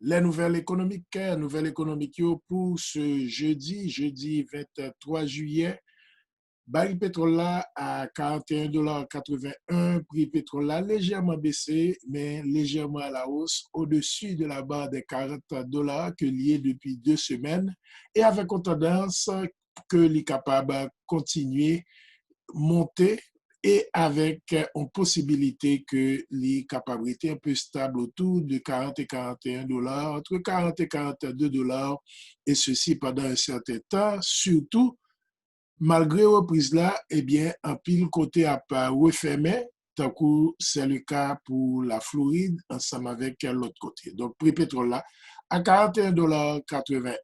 Les nouvelles économiques yo pour ce jeudi 23 juillet. Baril pétrole là à 41,81 $. Prix pétrole là légèrement baissé, mais légèrement à la hausse, au-dessus de la barre des 40 $ que lié depuis 2 semaines, et avec une tendance que les capables de continuer monter et avec une possibilité que les capacités un peu stables autour de 40 et 41 $, entre 40 et 42 $, et ceci pendant un certain temps, surtout malgré reprise là, eh bien, en pile côté à pas refermé, tant que c'est le cas pour la Floride, ensemble avec l'autre côté. Donc, prix pétrole là, à 41,81 $.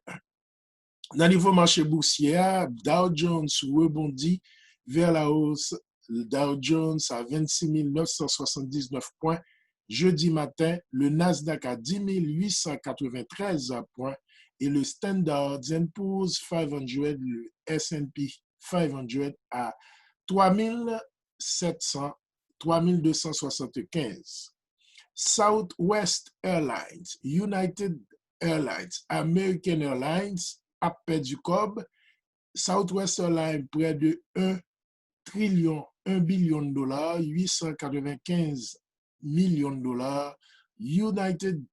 Dans le niveau marché boursier, Dow Jones rebondit vers la hausse. Le Dow Jones à 26 979 points. Jeudi matin, le Nasdaq à 10 893 points et le Standard & Poor's 500, le S&P 500 à 3275. Southwest Airlines, United Airlines, American Airlines a perdu cob. Southwest Airlines près de 1 billion de dollars, 895 millions de dollars. United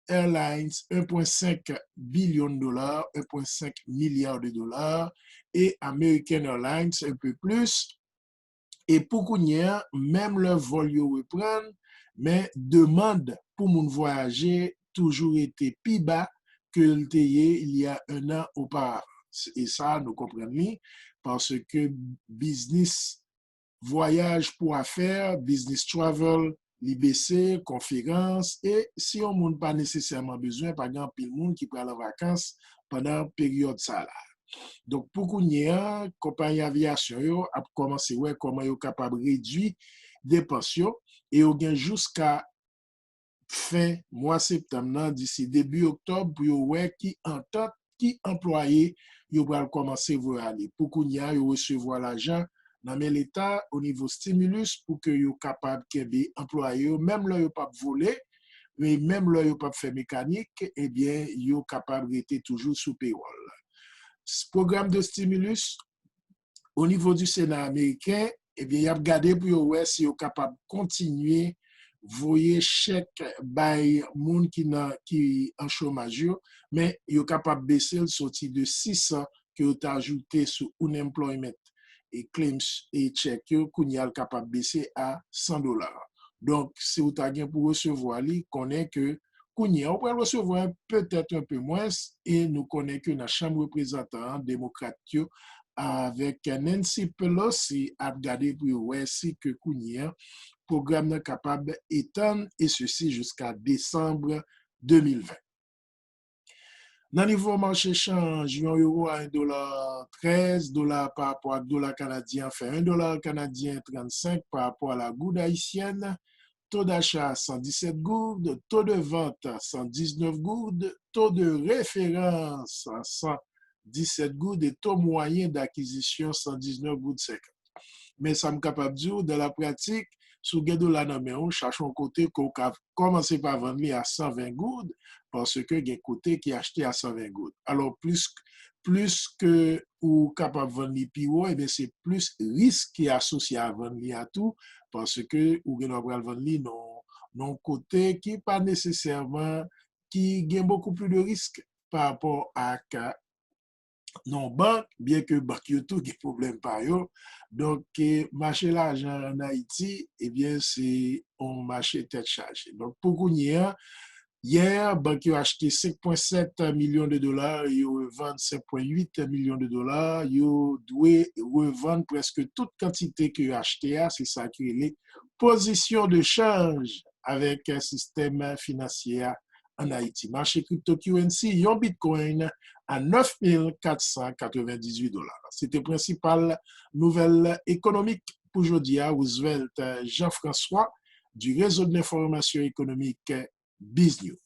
Airlines 1,5 billion de dollars, 1,5 milliard de dollars. Et American Airlines un peu plus. Et pour qu'on y ait, même le vol reprend, mais demande pour mon voyager toujours été plus bas que le TIE il y a un an auparavant. Et ça, nous comprenons, parce que business, voyage pour affaires, business travel, l'IBC, conférence, et si on n'a pas nécessairement besoin, par exemple, il y a des gens qui prennent en vacances pendant la période ça là. Donc, pour qu'on y ait, compagnie aviation a commencé à voir comment ils sont capables de réduire des pensions et on gagne jusqu'à fin mois septembre, d'ici début octobre, pour voir qui entente, qui employé, ils vont commencer à aller. Pour qu'on y ait, recevoir l'argent dans l'État au niveau stimulus pour que ils soient capables de employer, même là, ils ne pas voler, mais même là, ils ne pas faire mécanique, eh bien, ils sont capables d'être toujours sous payroll. Programme de stimulus au niveau du Sénat américain, eh bien, il a regardé pour voir si il est capable de continuer voyer chèque by moun qui en chômage, mais il est capable de baisser le sorti de 600 que vous avez ajouté sur unemployment et claims et chèque qu'on est capable de baisser à 100 $. Donc, si vous avez pour recevoir, connaît que Kounia, on peut recevoir peut-être un peu moins et nous connaissons que la Chambre représentante démocrate avec Nancy Pelosi a regardé pour voir si que Kounia programme est capable d'étendre et ceci jusqu'à décembre 2020. Dans le niveau marché change, euro à 1,13 $ par rapport à dollar canadien, fait 1 $ canadien 35 par rapport à la goutte haïtienne. Taux d'achat 117 gourdes, taux de vente 119 gourdes, taux de référence 117 gourdes et taux moyen d'acquisition 119 gourdes 50. Mais ça me capable de dire, dans la pratique, sous le la on cherche un côté qu'on commence par vendre à 120 gourdes parce que il y a un côté qui est acheté à 120 gourdes. Alors, plus que ou capable de vendre plus haut, c'est plus risque qui est associé à vendre à tout parce que ou bien on va vendre non côté qui pas nécessairement qui gagne beaucoup plus de risques par rapport à non banque, bien que banque yo tout des problèmes par yo. Donc marché l'argent en Haïti, eh bien c'est un marché tête chargée. Donc pour qu'on y ait, hier, banque a acheté 5,7 millions de dollars, ils revendent 5,8 millions de dollars, ils doivent revendre presque toute quantité qu'ils ont acheté, c'est ça qui est les positions de change avec un système financier en Haïti. Marché cryptocurrency, yon Bitcoin à 9 498 $. C'était principale nouvelle économique pour aujourd'hui à Roosevelt Jean-François du réseau de l'information économique BizNews.